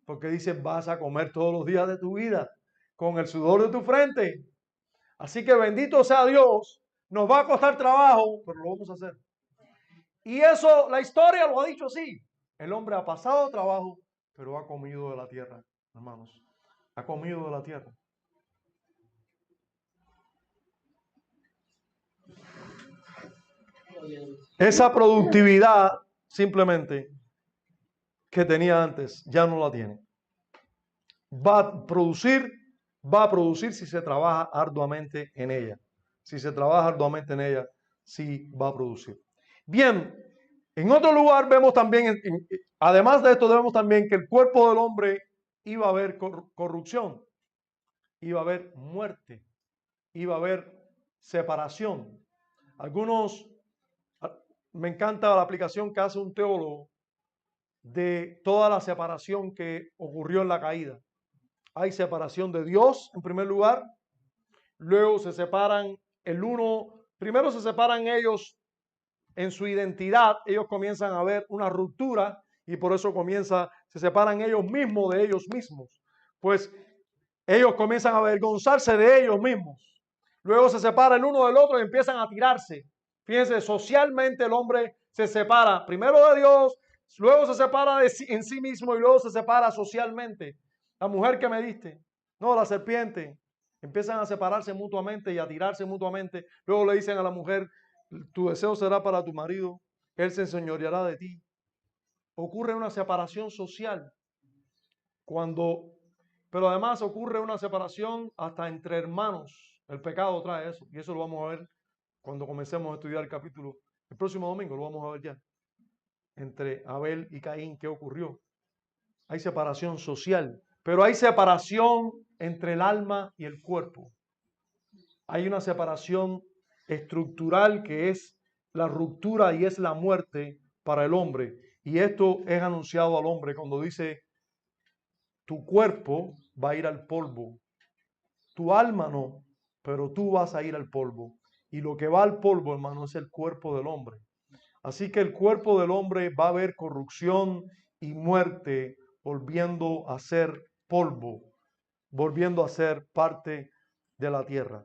porque dice vas a comer todos los días de tu vida, con el sudor de tu frente. Así que bendito sea Dios, nos va a costar trabajo, pero lo vamos a hacer. Y eso, la historia lo ha dicho así. El hombre ha pasado trabajo, pero ha comido de la tierra, hermanos. Ha comido de la tierra. Esa productividad simplemente que tenía antes ya no la tiene. Va a producir si se trabaja arduamente en ella. Si se trabaja arduamente en ella, sí va a producir. Bien, en otro lugar vemos también, además de esto, vemos también que el cuerpo del hombre iba a haber corrupción, iba a haber muerte, iba a haber separación. Algunos, me encanta la aplicación que hace un teólogo de toda la separación que ocurrió en la caída. Hay separación de Dios en primer lugar, luego se separan el uno, primero se separan ellos en su identidad, ellos comienzan a ver una ruptura y por eso se separan ellos mismos de ellos mismos, pues ellos comienzan a avergonzarse de ellos mismos, luego se separa el uno del otro y empiezan a tirarse. Fíjense, socialmente el hombre se separa primero de Dios, luego se separa en sí mismo y luego se separa socialmente. La mujer que me diste, no, la serpiente, empiezan a separarse mutuamente y a tirarse mutuamente. Luego le dicen a la mujer, tu deseo será para tu marido, él se enseñoreará de ti. Ocurre una separación social pero además ocurre una separación hasta entre hermanos. El pecado trae eso y eso lo vamos a ver cuando comencemos a estudiar el capítulo. El próximo domingo lo vamos a ver ya. Entre Abel y Caín, ¿qué ocurrió? Hay separación social, pero hay separación entre el alma y el cuerpo. Hay una separación estructural que es la ruptura y es la muerte para el hombre. Y esto es anunciado al hombre cuando dice, tu cuerpo va a ir al polvo, tu alma no, pero tú vas a ir al polvo. Y lo que va al polvo, hermano, es el cuerpo del hombre. Así que el cuerpo del hombre va a haber corrupción y muerte, volviendo a ser polvo, volviendo a ser parte de la tierra.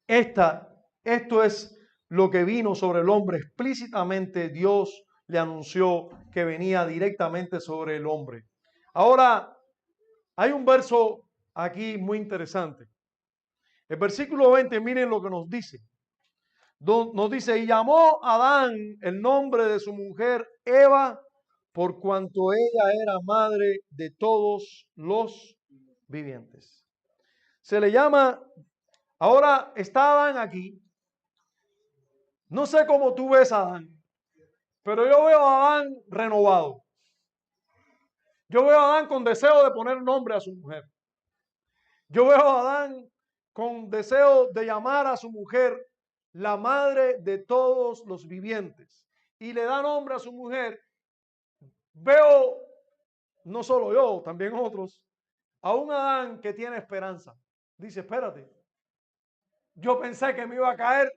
Esto es lo que vino sobre el hombre. Explícitamente Dios le anunció que venía directamente sobre el hombre. Ahora, hay un verso aquí muy interesante. El versículo 20, miren lo que nos dice. Nos dice, y llamó a Adán el nombre de su mujer Eva, por cuanto ella era madre de todos los vivientes. Se le llama, ahora está Adán aquí. No sé cómo tú ves a Adán, pero yo veo a Adán renovado. Yo veo a Adán con deseo de poner nombre a su mujer. Yo veo a Adán con deseo de llamar a su mujer la madre de todos los vivientes. Y le da nombre a su mujer. Veo, no solo yo, también otros, a un Adán que tiene esperanza. Dice, espérate, yo pensé que me iba a caer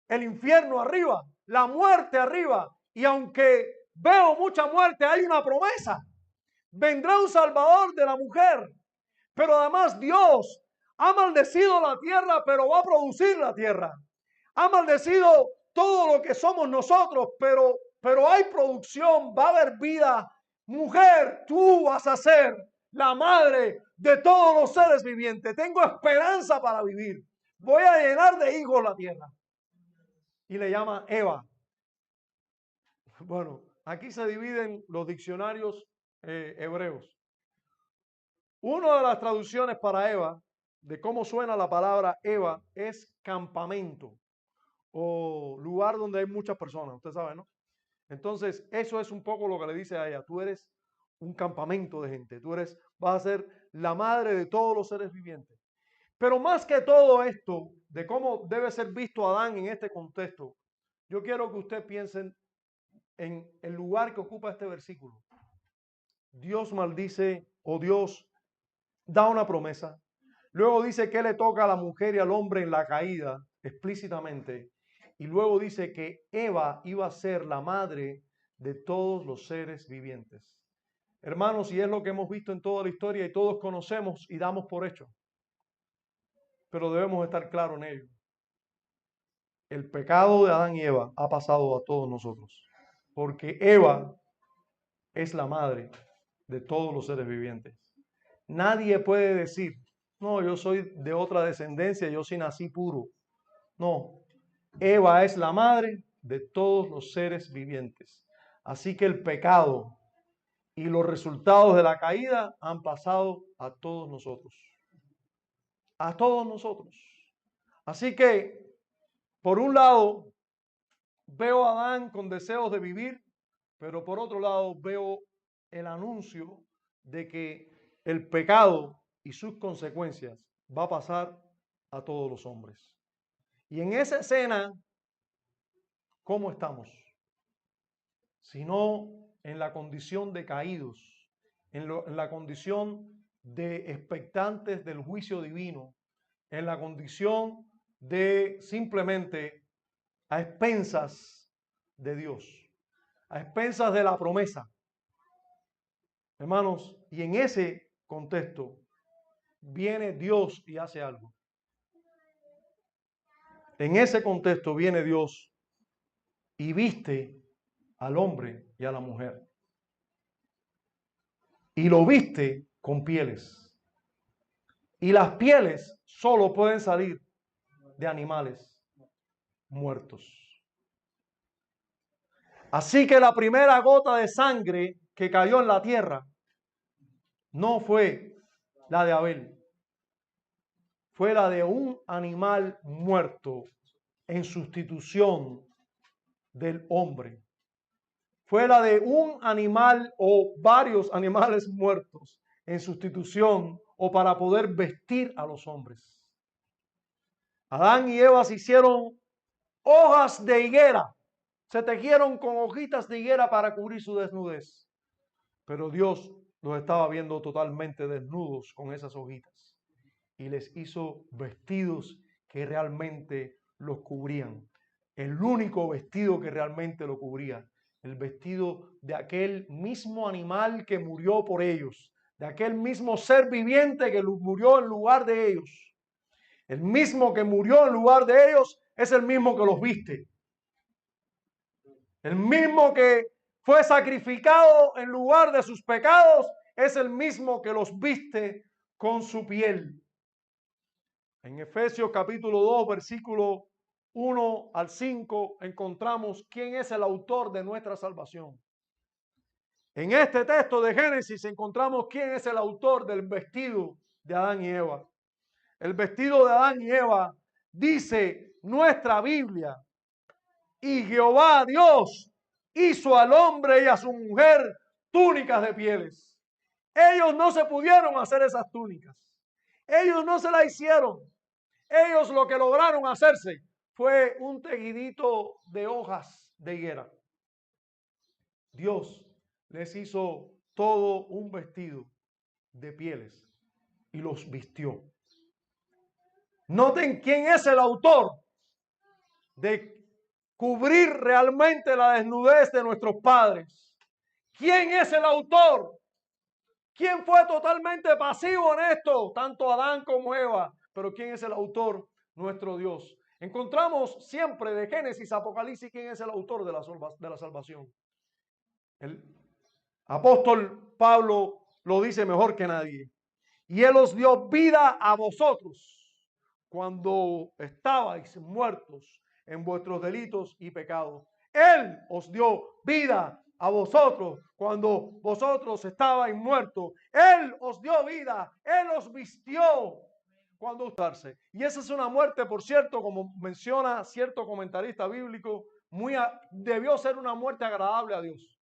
el infierno arriba, la muerte arriba. Y aunque veo mucha muerte, hay una promesa. Vendrá un Salvador de la mujer. Pero además Dios ha maldecido la tierra, pero va a producir la tierra. Ha maldecido todo lo que somos nosotros, pero hay producción, va a haber vida. Mujer, tú vas a ser la madre de todos los seres vivientes. Tengo esperanza para vivir. Voy a llenar de hijos la tierra. Y le llama Eva. Bueno, aquí se dividen los diccionarios hebreos. Una de las traducciones para Eva, de cómo suena la palabra Eva, es campamento o lugar donde hay muchas personas, usted sabe, ¿no? Entonces, eso es un poco lo que le dice a ella. Tú eres un campamento de gente, vas a ser la madre de todos los seres vivientes. Pero más que todo esto, de cómo debe ser visto Adán en este contexto, yo quiero que usted piense en el lugar que ocupa este versículo. Dios maldice o Dios da una promesa. Luego dice que le toca a la mujer y al hombre en la caída, explícitamente. Y luego dice que Eva iba a ser la madre de todos los seres vivientes. Hermanos, y es lo que hemos visto en toda la historia y todos conocemos y damos por hecho. Pero debemos estar claros en ello. El pecado de Adán y Eva ha pasado a todos nosotros. Porque Eva es la madre de todos los seres vivientes. Nadie puede decir, no, yo soy de otra descendencia, yo sí nací puro. No, Eva es la madre de todos los seres vivientes. Así que el pecado y los resultados de la caída han pasado a todos nosotros. A todos nosotros. Así que, por un lado, veo a Adán con deseos de vivir, pero por otro lado veo el anuncio de que el pecado y sus consecuencias va a pasar a todos los hombres. Y en esa escena, ¿cómo estamos? Sino en la condición de caídos, en la condición de expectantes del juicio divino, en la condición de simplemente a expensas de Dios, a expensas de la promesa. Hermanos, y en ese contexto viene Dios y hace algo. En ese contexto viene Dios y viste al hombre y a la mujer. Y lo viste con pieles. Y las pieles solo pueden salir de animales muertos. Así que la primera gota de sangre que cayó en la tierra no fue la de Abel, fue la de un animal muerto en sustitución del hombre. Fue la de un animal o varios animales muertos en sustitución o para poder vestir a los hombres. Adán y Eva se hicieron hojas de higuera, se tejieron con hojitas de higuera para cubrir su desnudez. Pero Dios los estaba viendo totalmente desnudos con esas hojitas y les hizo vestidos que realmente los cubrían. El único vestido que realmente lo cubría, el vestido de aquel mismo animal que murió por ellos, de aquel mismo ser viviente que murió en lugar de ellos. El mismo que murió en lugar de ellos es el mismo que los viste. El mismo que fue sacrificado en lugar de sus pecados es el mismo que los viste con su piel. En Efesios capítulo 2, versículo 1 al 5, encontramos quién es el autor de nuestra salvación. En este texto de Génesis encontramos quién es el autor del vestido de Adán y Eva. El vestido de Adán y Eva dice nuestra Biblia: y Jehová Dios hizo al hombre y a su mujer túnicas de pieles. Ellos no se pudieron hacer esas túnicas. Ellos no se las hicieron. Ellos lo que lograron hacerse fue un tejidito de hojas de higuera. Dios les hizo todo un vestido de pieles y los vistió. Noten quién es el autor de cubrir realmente la desnudez de nuestros padres. ¿Quién es el autor? ¿Quién fue totalmente pasivo en esto? Tanto Adán como Eva. Pero ¿quién es el autor? Nuestro Dios. Encontramos siempre de Génesis a Apocalipsis quién es el autor de la salvación. El apóstol Pablo lo dice mejor que nadie. Y Él os dio vida a vosotros cuando estabais muertos en vuestros delitos y pecados. Él os dio vida a vosotros cuando vosotros estabais muertos. Él os dio vida. Él os vistió cuando usarse. Y esa es una muerte, por cierto, como menciona cierto comentarista bíblico, debió ser una muerte agradable a Dios.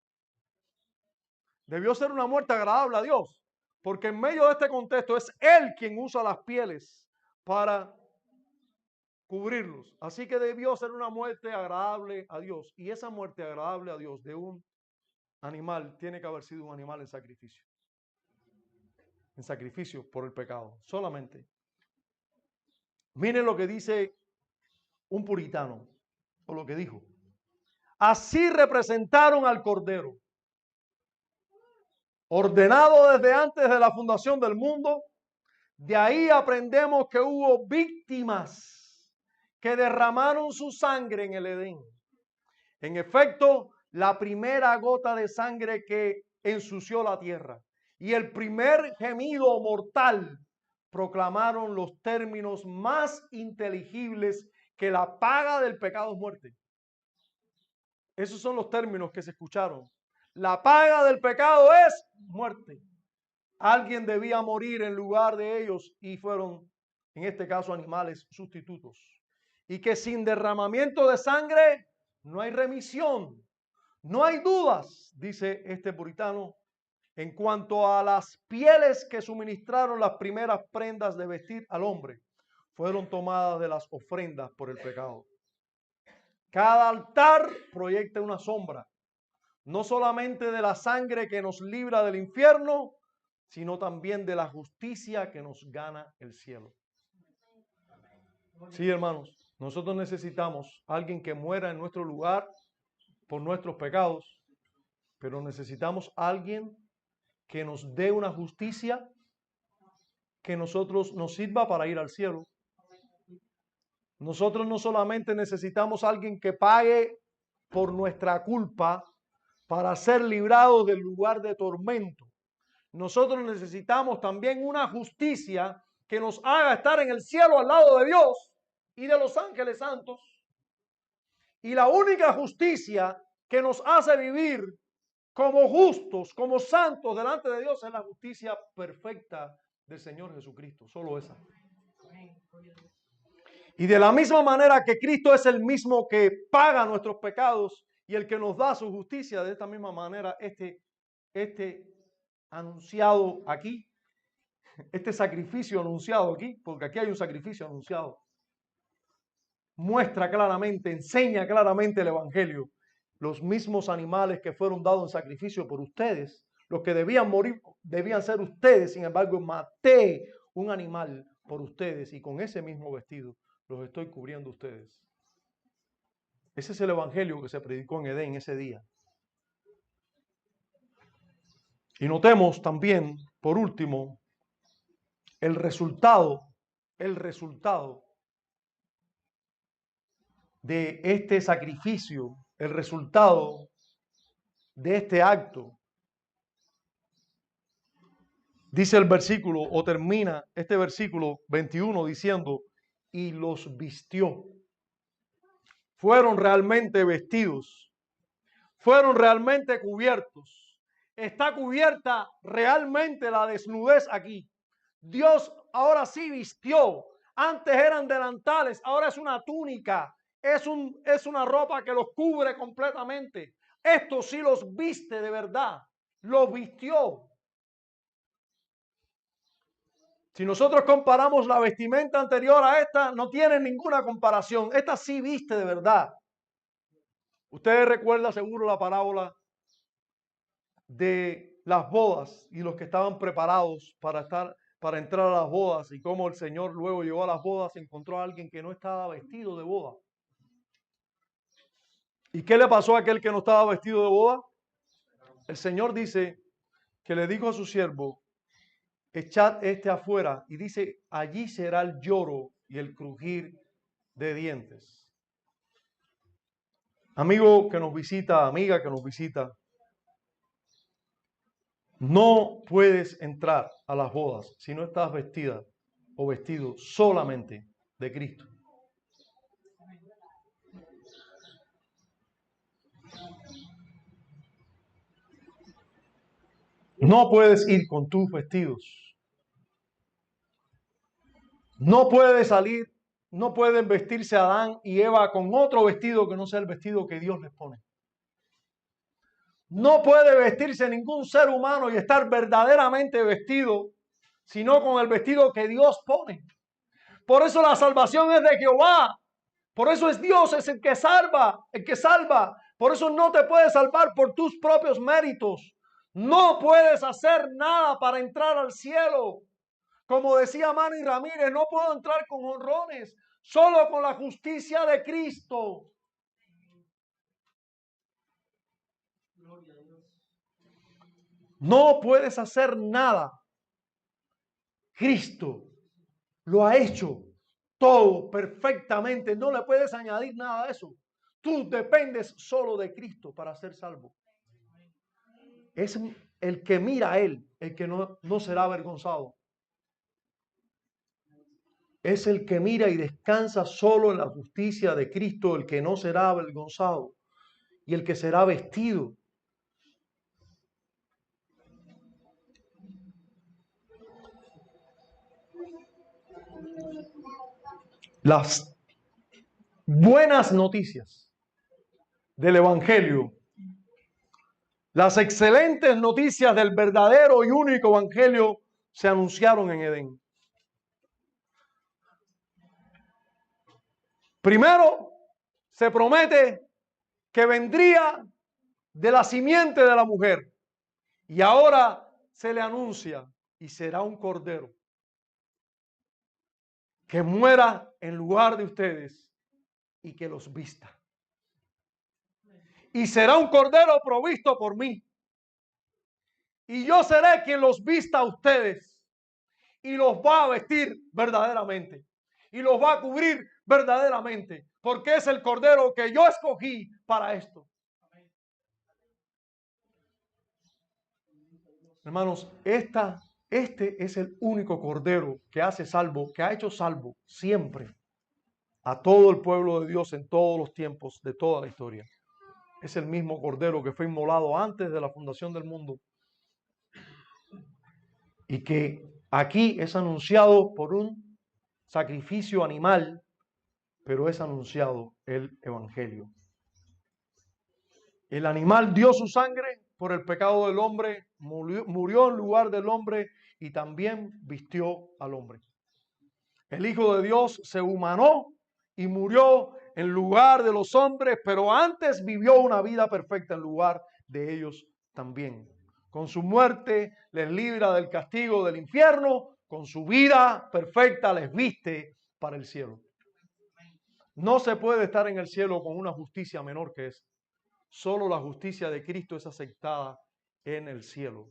Debió ser una muerte agradable a Dios. Porque en medio de este contexto es Él quien usa las pieles para cubrirlos. Así que debió ser una muerte agradable a Dios. Y esa muerte agradable a Dios de un animal tiene que haber sido un animal en sacrificio. En sacrificio por el pecado. Solamente. Miren lo que dice un puritano. O lo que dijo. Así representaron al Cordero, ordenado desde antes de la fundación del mundo. De ahí aprendemos que hubo víctimas que derramaron su sangre en el Edén. En efecto, la primera gota de sangre que ensució la tierra y el primer gemido mortal proclamaron los términos más inteligibles que la paga del pecado es muerte. Esos son los términos que se escucharon. La paga del pecado es muerte. Alguien debía morir en lugar de ellos y fueron, en este caso, animales sustitutos. Y que sin derramamiento de sangre no hay remisión, no hay dudas, dice este puritano, en cuanto a las pieles que suministraron las primeras prendas de vestir al hombre, fueron tomadas de las ofrendas por el pecado. Cada altar proyecta una sombra, no solamente de la sangre que nos libra del infierno, sino también de la justicia que nos gana el cielo. Sí, hermanos, nosotros necesitamos a alguien que muera en nuestro lugar por nuestros pecados, pero necesitamos a alguien que nos dé una justicia que nosotros nos sirva para ir al cielo. Nosotros no solamente necesitamos a alguien que pague por nuestra culpa para ser librados del lugar de tormento. Nosotros necesitamos también una justicia que nos haga estar en el cielo al lado de Dios y de los ángeles santos. Y la única justicia que nos hace vivir como justos, como santos delante de Dios es la justicia perfecta del Señor Jesucristo. Solo esa. Y de la misma manera que Cristo es el mismo que paga nuestros pecados y el que nos da su justicia, de esta misma manera este anunciado aquí, este sacrificio anunciado aquí, porque aquí hay un sacrificio anunciado, muestra claramente, enseña claramente el Evangelio. Los mismos animales que fueron dados en sacrificio por ustedes, los que debían morir, debían ser ustedes. Sin embargo, maté un animal por ustedes y con ese mismo vestido los estoy cubriendo a ustedes. Ese es el evangelio que se predicó en Edén ese día. Y notemos también, por último, el resultado de este sacrificio, el resultado de este acto. Dice el versículo, o termina este versículo 21 diciendo, y los vistió. Fueron realmente vestidos, fueron realmente cubiertos. Está cubierta realmente la desnudez aquí. Dios ahora sí vistió. Antes eran delantales, ahora es una túnica, es una ropa que los cubre completamente. Esto sí los viste de verdad, los vistió. Si nosotros comparamos la vestimenta anterior a esta, no tiene ninguna comparación. Esta sí viste de verdad. Ustedes recuerdan seguro la parábola de las bodas y los que estaban preparados para entrar a las bodas, y cómo el Señor luego llegó a las bodas y encontró a alguien que no estaba vestido de boda. ¿Y qué le pasó a aquel que no estaba vestido de boda? El Señor dice que le dijo a su siervo, echad este afuera, y dice, allí será el lloro y el crujir de dientes. Amigo que nos visita, amiga que nos visita, no puedes entrar a las bodas si no estás vestida o vestido solamente de Cristo. No puedes ir con tus vestidos. No puede salir, no pueden vestirse Adán y Eva con otro vestido que no sea el vestido que Dios les pone. No puede vestirse ningún ser humano y estar verdaderamente vestido, sino con el vestido que Dios pone. Por eso la salvación es de Jehová. Por eso es Dios, es el que salva, el que salva. Por eso no te puedes salvar por tus propios méritos. No puedes hacer nada para entrar al cielo. Como decía Manny Ramírez, no puedo entrar con honrones, solo con la justicia de Cristo. No puedes hacer nada. Cristo lo ha hecho todo perfectamente. No le puedes añadir nada a eso. Tú dependes solo de Cristo para ser salvo. Es el que mira a Él, el que no será avergonzado. Es el que mira y descansa solo en la justicia de Cristo, el que no será avergonzado y el que será vestido. Las buenas noticias del Evangelio, las excelentes noticias del verdadero y único Evangelio se anunciaron en Edén. Primero, se promete que vendría de la simiente de la mujer, y ahora se le anuncia, y será un cordero que muera en lugar de ustedes y que los vista. Y será un cordero provisto por mí. Y yo seré quien los vista a ustedes y los va a vestir verdaderamente. Y los va a cubrir verdaderamente. Porque es el cordero que yo escogí para esto. Hermanos, este es el único cordero que hace salvo, que ha hecho salvo siempre a todo el pueblo de Dios en todos los tiempos de toda la historia. Es el mismo cordero que fue inmolado antes de la fundación del mundo y que aquí es anunciado por un sacrificio animal, pero es anunciado el evangelio. El animal dio su sangre por el pecado del hombre, murió en lugar del hombre y también vistió al hombre. El Hijo de Dios se humanó y murió en lugar de los hombres, pero antes vivió una vida perfecta en lugar de ellos también. Con su muerte les libra del castigo del infierno, con su vida perfecta les viste para el cielo. No se puede estar en el cielo con una justicia menor que esa. Solo la justicia de Cristo es aceptada en el cielo.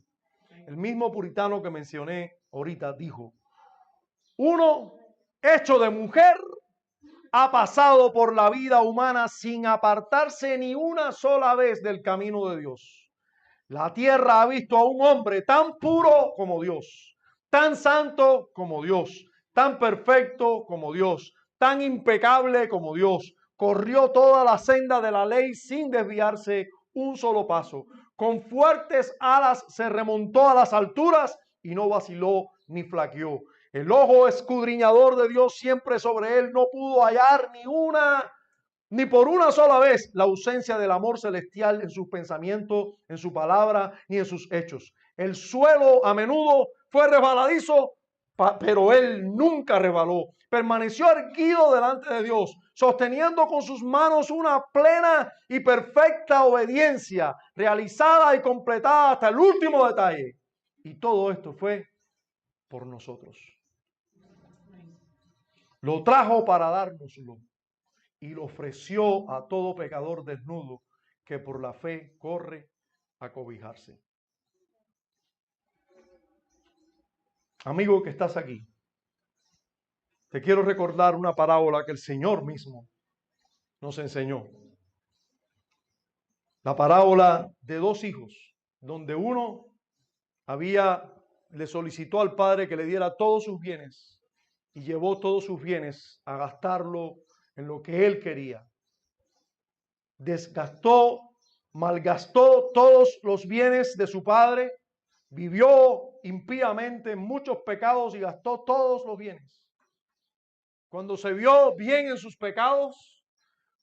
El mismo puritano que mencioné ahorita dijo, uno hecho de mujer ha pasado por la vida humana sin apartarse ni una sola vez del camino de Dios. La tierra ha visto a un hombre tan puro como Dios, tan santo como Dios, tan perfecto como Dios, tan impecable como Dios. Corrió toda la senda de la ley sin desviarse un solo paso. Con fuertes alas se remontó a las alturas y no vaciló ni flaqueó. El ojo escudriñador de Dios siempre sobre él no pudo hallar ni por una sola vez la ausencia del amor celestial en sus pensamientos, en su palabra, ni en sus hechos. El suelo a menudo fue resbaladizo, pero él nunca resbaló. Permaneció erguido delante de Dios, sosteniendo con sus manos una plena y perfecta obediencia, realizada y completada hasta el último detalle. Y todo esto fue por nosotros. Lo trajo para dárnoslo y lo ofreció a todo pecador desnudo que por la fe corre a cobijarse. Amigo que estás aquí, te quiero recordar una parábola que el Señor mismo nos enseñó. La parábola de dos hijos, donde uno le solicitó al padre que le diera todos sus bienes y llevó todos sus bienes a gastarlo en lo que él quería. Desgastó, malgastó todos los bienes de su padre, vivió impíamente en muchos pecados y gastó todos los bienes. Cuando se vio bien en sus pecados,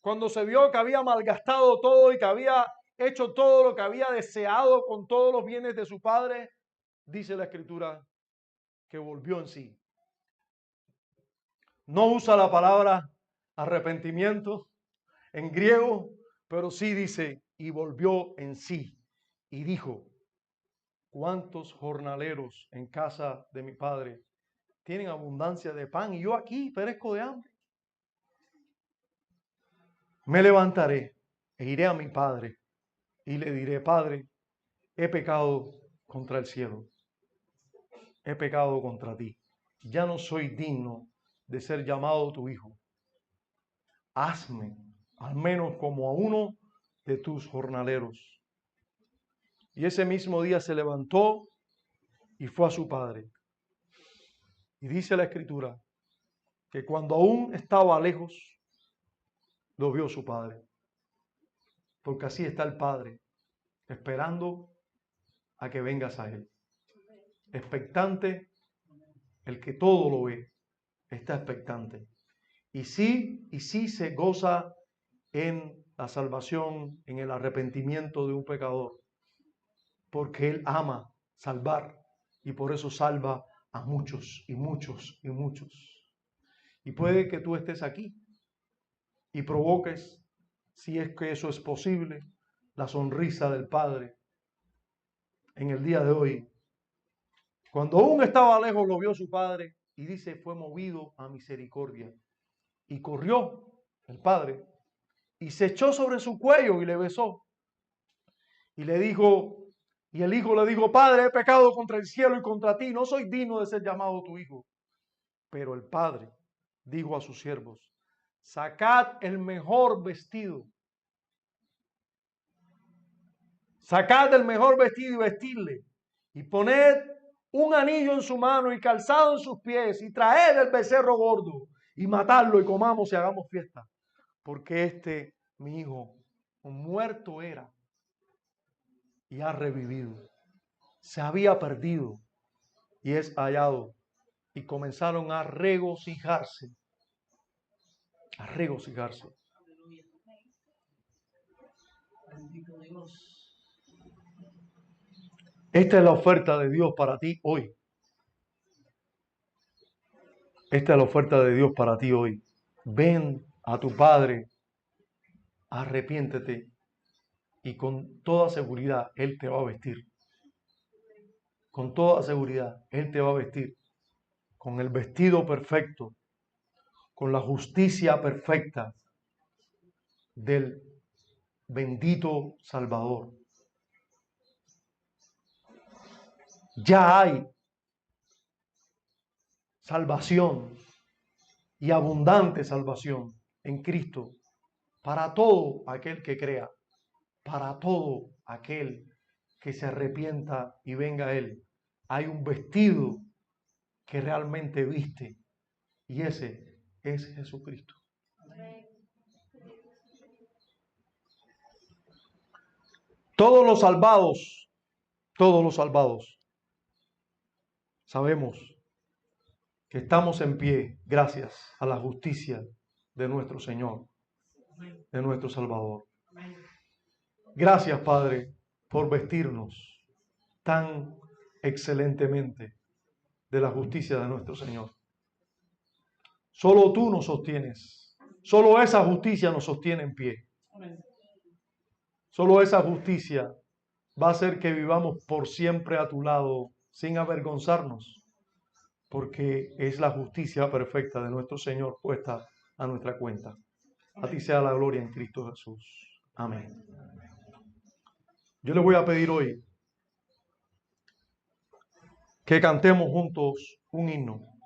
cuando se vio que había malgastado todo y que había hecho todo lo que había deseado con todos los bienes de su padre, dice la Escritura que volvió en sí. No usa la palabra arrepentimiento en griego, pero sí dice, y volvió en sí, y dijo, ¿cuántos jornaleros en casa de mi padre tienen abundancia de pan y yo aquí perezco de hambre? Me levantaré e iré a mi padre y le diré, Padre, he pecado contra el cielo, he pecado contra ti, ya no soy digno de ser llamado tu hijo. Hazme al menos como a uno de tus jornaleros. Y ese mismo día se levantó y fue a su padre. Y dice la Escritura que cuando aún estaba lejos, lo vio su padre. Porque así está el Padre, esperando a que vengas a Él. Expectante, el que todo lo ve, está expectante. Y sí se goza en la salvación, en el arrepentimiento de un pecador. Porque Él ama salvar y por eso salva a muchos y muchos y muchos. Y puede que tú estés aquí y provoques, si es que eso es posible, la sonrisa del Padre en el día de hoy. Cuando aún estaba lejos lo vio su Padre y dice, fue movido a misericordia. Y corrió el Padre y se echó sobre su cuello y le besó. Y le dijo, y el hijo le dijo, Padre, he pecado contra el cielo y contra ti, no soy digno de ser llamado tu hijo. Pero el padre dijo a sus siervos, sacad el mejor vestido. Sacad el mejor vestido y vestidle. Y poned un anillo en su mano y calzado en sus pies. Y traed el becerro gordo y matadlo y comamos y hagamos fiesta. Porque mi hijo, muerto era y ha revivido. Se había perdido y es hallado. Y comenzaron a regocijarse. A regocijarse. Esta es la oferta de Dios para ti hoy. Esta es la oferta de Dios para ti hoy. Ven a tu Padre, arrepiéntete y con toda seguridad Él te va a vestir. Con toda seguridad Él te va a vestir con el vestido perfecto, con la justicia perfecta del bendito Salvador. Ya hay salvación y abundante salvación en Cristo para todo aquel que crea, para todo aquel que se arrepienta y venga a Él. Hay un vestido que realmente viste y ese es Jesucristo. Todos los salvados, sabemos que estamos en pie gracias a la justicia de nuestro Señor, de nuestro Salvador. Gracias, Padre, por vestirnos tan excelentemente de la justicia de nuestro Señor. Solo tú nos sostienes. Solo esa justicia nos sostiene en pie. Solo esa justicia va a hacer que vivamos por siempre a tu lado sin avergonzarnos, porque es la justicia perfecta de nuestro Señor puesta a nuestra cuenta. A ti sea la gloria en Cristo Jesús. Amén. Yo les voy a pedir hoy que cantemos juntos un himno.